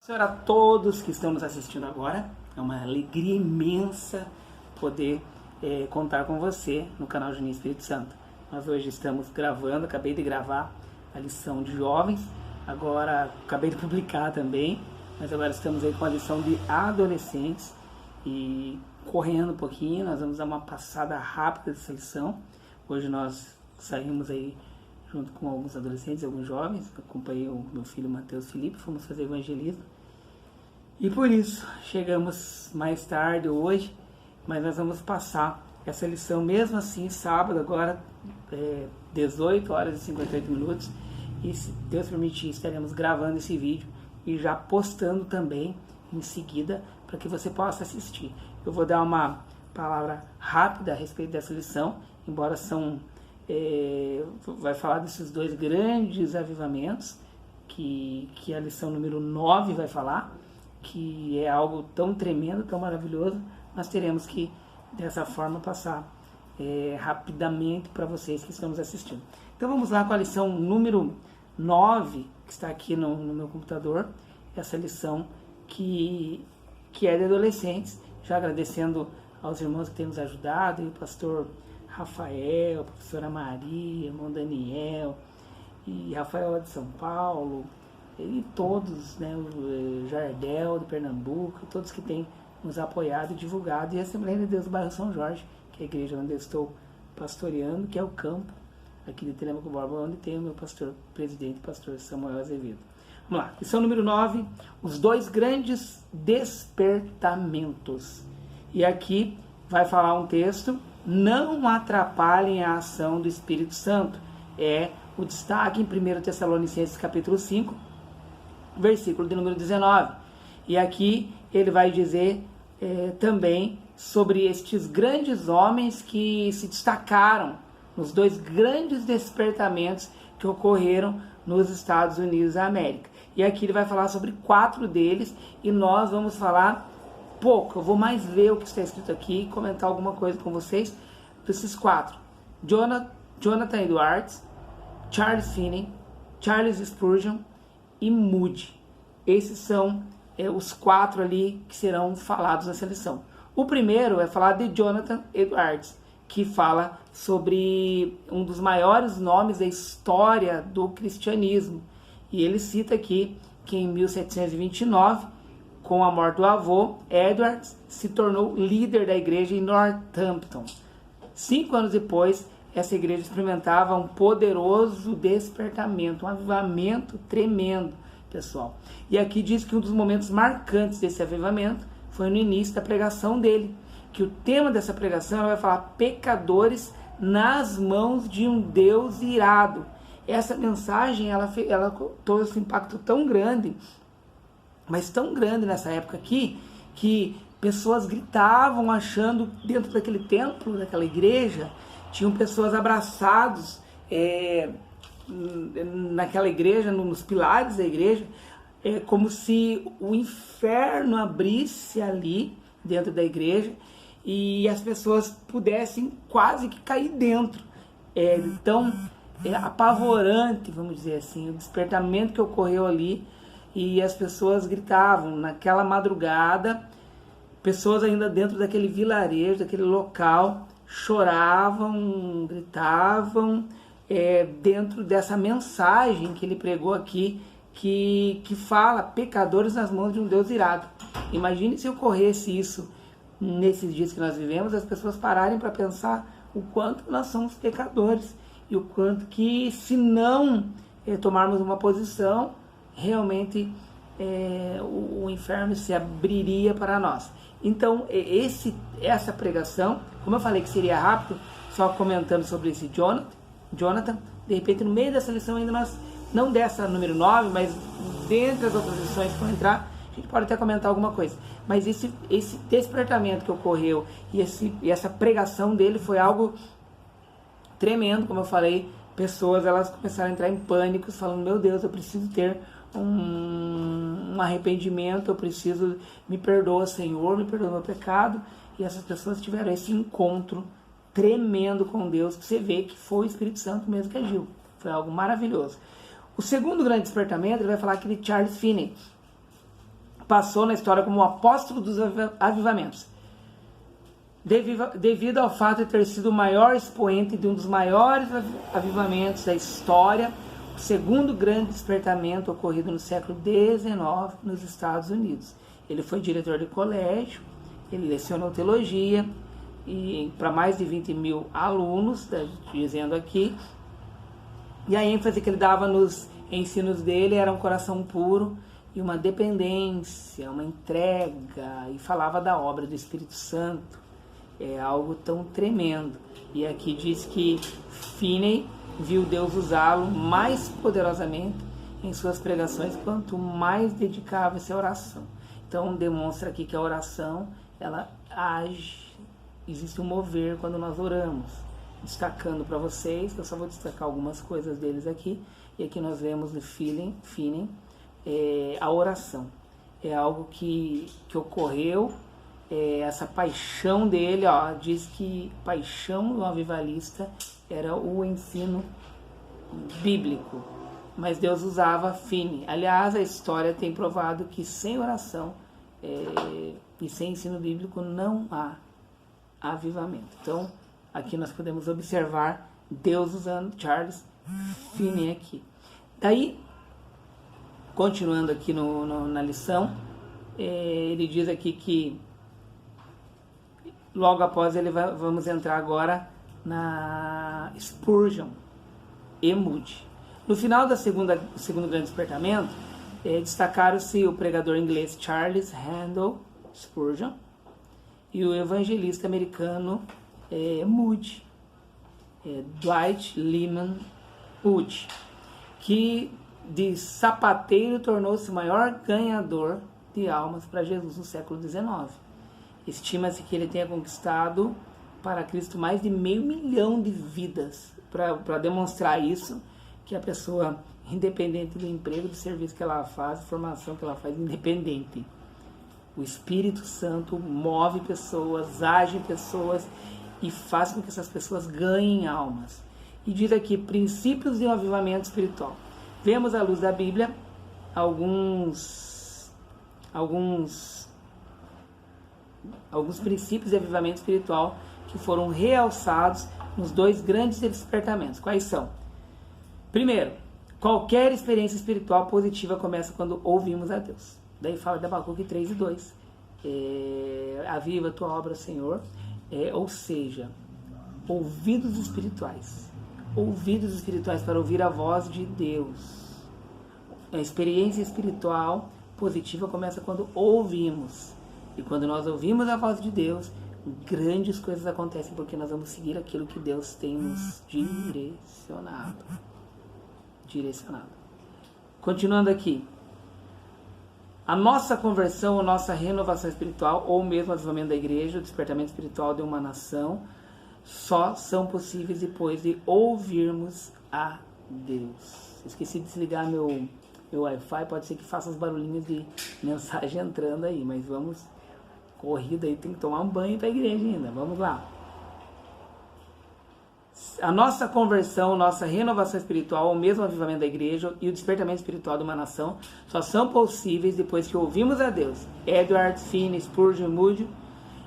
Senhor, a todos que estão nos assistindo agora, é uma alegria imensa poder contar com você no canal Juninho Espírito Santo. Nós hoje estamos gravando, acabei de gravar a lição de jovens, agora acabei de publicar também, mas agora estamos aí com a lição de adolescentes e correndo um pouquinho, nós vamos dar uma passada rápida dessa lição. Hoje nós saímos aí junto com alguns adolescentes, alguns jovens, acompanhei o meu filho Matheus Felipe, fomos fazer evangelismo. E por isso, chegamos mais tarde hoje, mas nós vamos passar essa lição mesmo assim, sábado agora, 18 horas e 58 minutos. E se Deus permitir, estaremos gravando esse vídeo e já postando também em seguida, para que você possa assistir. Eu vou dar uma palavra rápida a respeito dessa lição, embora vai falar desses dois grandes avivamentos, que a lição número 9 vai falar, que é algo tão tremendo, tão maravilhoso. Nós teremos que, dessa forma, passar rapidamente para vocês que estamos assistindo. Então vamos lá com a lição número 9, que está aqui no meu computador, essa lição que é de adolescentes, já agradecendo aos irmãos que têm nos ajudado, e o pastor Rafael, a professora Maria, irmão Daniel, e Rafael de São Paulo, e todos, né, o Jardel de Pernambuco, todos que têm nos apoiado e divulgado, e a Assembleia de Deus do bairro São Jorge, que é a igreja onde eu estou pastoreando, que é o campo aqui de Telemaco Borba, onde tem o meu pastor presidente, pastor Samuel Azevedo. Vamos lá, lição número 9, os dois grandes despertamentos. E aqui vai falar um texto: não atrapalhem a ação do Espírito Santo. É o destaque em 1 Tessalonicenses capítulo 5, versículo de número 19. E aqui ele vai dizer também sobre estes grandes homens que se destacaram nos dois grandes despertamentos que ocorreram nos Estados Unidos da América. E aqui ele vai falar sobre 4 deles, e nós vamos falar pouco. Eu vou mais ver o que está escrito aqui e comentar alguma coisa com vocês desses 4. Jonathan Edwards, Charles Finney, Charles Spurgeon e Moody. Esses são os 4 ali que serão falados nessa lição. O primeiro é falar de Jonathan Edwards, que fala sobre um dos maiores nomes da história do cristianismo. E ele cita aqui que em 1729, com a morte do avô, Edwards se tornou líder da igreja em Northampton. 5 anos depois, essa igreja experimentava um poderoso despertamento, um avivamento tremendo, pessoal. E aqui diz que um dos momentos marcantes desse avivamento foi no início da pregação dele, que o tema dessa pregação vai falar pecadores nas mãos de um Deus irado. Essa mensagem, ela trouxe um impacto tão grande, mas tão grande nessa época aqui, que pessoas gritavam achando, dentro daquele templo, daquela igreja, tinham pessoas abraçados naquela igreja, nos pilares da igreja, como se o inferno abrisse ali dentro da igreja e as pessoas pudessem quase que cair dentro. Então, apavorante, vamos dizer assim, o despertamento que ocorreu ali, e as pessoas gritavam naquela madrugada, pessoas ainda dentro daquele vilarejo, daquele local, choravam, gritavam, dentro dessa mensagem que ele pregou aqui, que fala pecadores nas mãos de um Deus irado. Imagine se ocorresse isso nesses dias que nós vivemos, as pessoas pararem para pensar o quanto nós somos pecadores e o quanto que, se não tomarmos uma posição, realmente o inferno se abriria para nós. Então, essa pregação, como eu falei que seria rápido, só comentando sobre esse Jonathan, de repente no meio dessa lição ainda nós, não dessa número 9, mas dentre as outras lições que vão entrar, a gente pode até comentar alguma coisa. Mas esse despertamento que ocorreu e essa pregação dele foi algo tremendo, como eu falei. Pessoas, elas começaram a entrar em pânico, falando: meu Deus, eu preciso ter um arrependimento, eu preciso, me perdoa, Senhor, me perdoa meu pecado. E essas pessoas tiveram esse encontro tremendo com Deus, que você vê que foi o Espírito Santo mesmo que agiu. Foi algo maravilhoso. O segundo grande despertamento, ele vai falar aquele Charles Finney. passou na história como o apóstolo dos avivamentos, devido ao fato de ter sido o maior expoente de um dos maiores avivamentos da história, o segundo grande despertamento ocorrido no século XIX nos Estados Unidos. Ele foi diretor de colégio, ele lecionou teologia e para mais de 20 mil alunos, dizendo aqui, e a ênfase que ele dava nos ensinos dele era um coração puro e uma dependência, uma entrega, e falava da obra do Espírito Santo. É algo tão tremendo. E aqui diz que Finney viu Deus usá-lo mais poderosamente em suas pregações quanto mais dedicava-se à oração. Então demonstra aqui que a oração, ela age, existe um mover quando nós oramos. Destacando para vocês, eu só vou destacar algumas coisas deles aqui, e aqui nós vemos no Finney, a oração. É algo que ocorreu, essa paixão dele, diz que paixão do avivalista era o ensino bíblico, mas Deus usava Finney. Aliás, a história tem provado que sem oração e sem ensino bíblico não há avivamento. Então, aqui nós podemos observar Deus usando Charles Finney aqui. Daí, continuando aqui na lição, ele diz aqui que logo após ele vamos entrar agora na Spurgeon e Moody. No final do segundo grande despertamento, destacaram-se o pregador inglês Charles Haddon Spurgeon e o evangelista americano Moody, Dwight Lyman Moody, que de sapateiro tornou-se o maior ganhador de almas para Jesus no século XIX. Estima-se que ele tenha conquistado para Cristo mais de 500 mil de vidas. Para demonstrar isso, que a pessoa, independente do emprego, do serviço que ela faz, formação que ela faz, independente, o Espírito Santo move pessoas, age em pessoas e faz com que essas pessoas ganhem almas. E diz aqui, princípios de um avivamento espiritual. Vemos à luz da Bíblia alguns princípios de avivamento espiritual que foram realçados nos dois grandes despertamentos. Quais são? Primeiro, qualquer experiência espiritual positiva começa quando ouvimos a Deus. Daí fala de Abacuque 3:2. Aviva a tua obra, Senhor. Ou seja, ouvidos espirituais. Ouvidos espirituais para ouvir a voz de Deus. A experiência espiritual positiva começa quando ouvimos. E quando nós ouvimos a voz de Deus, grandes coisas acontecem, porque nós vamos seguir aquilo que Deus tem nos direcionado. Continuando aqui. A nossa conversão, a nossa renovação espiritual, ou mesmo o avivamento da igreja, o despertamento espiritual de uma nação, só são possíveis depois de ouvirmos a Deus. Esqueci de desligar meu Wi-Fi, pode ser que faça uns barulhinhos de mensagem entrando aí, mas vamos, corrida aí, tem que tomar um banho para a igreja ainda, vamos lá. A nossa conversão, nossa renovação espiritual, ou mesmo o avivamento da igreja e o despertamento espiritual de uma nação, só são possíveis depois que ouvimos a Deus. Edward, Finney, Spurgeon, Moody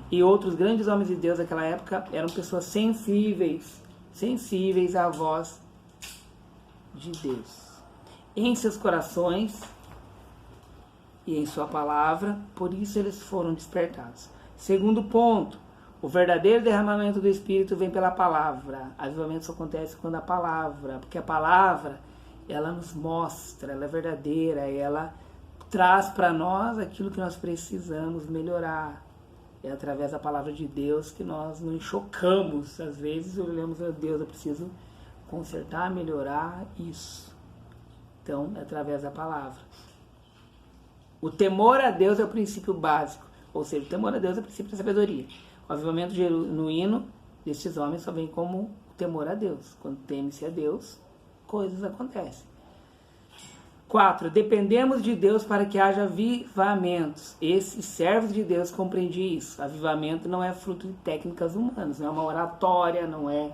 e outros grandes homens de Deus daquela época eram pessoas sensíveis à voz de Deus em seus corações e em sua palavra, por isso eles foram despertados. Segundo ponto, o verdadeiro derramamento do Espírito vem pela palavra. Avivamento só acontece quando a palavra, porque a palavra, ela nos mostra, ela é verdadeira, ela traz para nós aquilo que nós precisamos melhorar. É através da palavra de Deus que nós nos chocamos. Às vezes olhamos, meu Deus, eu preciso consertar, melhorar isso. Então, é através da palavra. O temor a Deus é o princípio básico, ou seja, o temor a Deus é o princípio da sabedoria. O avivamento genuíno destes homens só vem como o temor a Deus. Quando teme-se a Deus, coisas acontecem. 4. Dependemos de Deus para que haja avivamentos. Esses servos de Deus compreendiam isso. Avivamento não é fruto de técnicas humanas, não é uma oratória, não é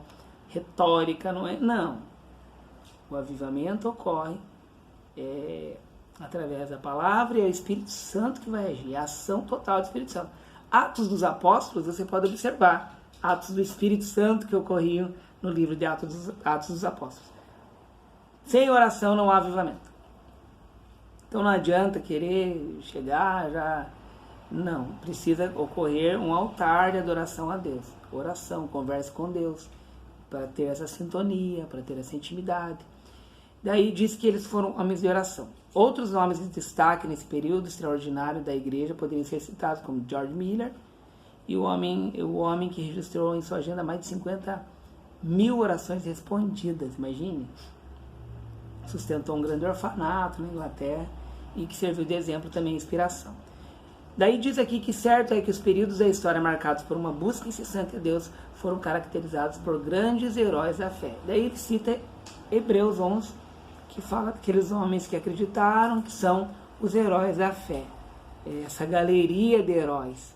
retórica, não. O avivamento ocorre através da palavra, e é o Espírito Santo que vai agir, é a ação total do Espírito Santo. Atos dos Apóstolos, você pode observar, atos do Espírito Santo que ocorriam no livro de Atos dos Apóstolos. Sem oração não há avivamento. Então não adianta querer chegar já... Não, precisa ocorrer um altar de adoração a Deus. Oração, conversa com Deus, para ter essa sintonia, para ter essa intimidade. Daí diz que eles foram homens de oração. Outros nomes de destaque nesse período extraordinário da igreja poderiam ser citados, como George Miller, e o homem que registrou em sua agenda mais de 50.000 orações respondidas, imagine. Sustentou um grande orfanato na Inglaterra e que serviu de exemplo também e inspiração. Daí diz aqui que certo é que os períodos da história marcados por uma busca incessante a Deus foram caracterizados por grandes heróis da fé. Daí ele cita Hebreus 11, que fala daqueles homens que acreditaram, que são os heróis da fé. Essa galeria de heróis.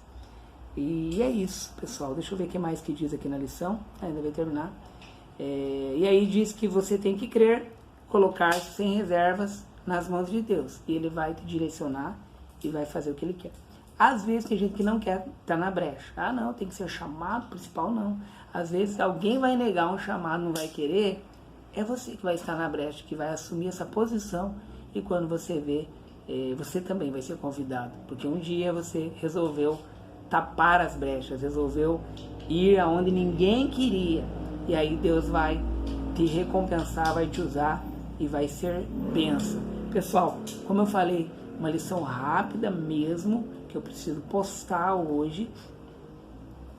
E é isso, pessoal. Deixa eu ver o que mais que diz aqui na lição. Ainda vai terminar. E aí diz que você tem que crer, colocar-se sem reservas nas mãos de Deus. E Ele vai te direcionar e vai fazer o que Ele quer. Às vezes tem gente que não quer estar na brecha. Ah, não, tem que ser chamado principal, não. Às vezes alguém vai negar um chamado, não vai querer. É você que vai estar na brecha, que vai assumir essa posição. E quando você vê, você também vai ser convidado. Porque um dia você resolveu tapar as brechas, resolveu ir aonde ninguém queria. E aí Deus vai te recompensar, vai te usar e vai ser bênção. Pessoal, como eu falei, uma lição rápida mesmo, que eu preciso postar hoje.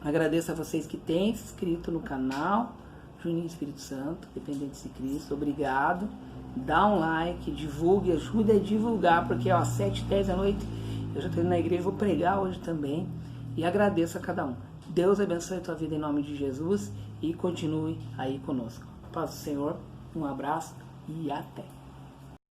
Agradeço a vocês que têm se inscrito no canal Juninho Espírito Santo, Dependentes de Cristo. Obrigado. Dá um like, divulgue, ajude a divulgar, porque às 7h10 da noite eu já estou indo na igreja, vou pregar hoje também. E agradeço a cada um. Deus abençoe a tua vida em nome de Jesus e continue aí conosco. Paz do Senhor, um abraço e até.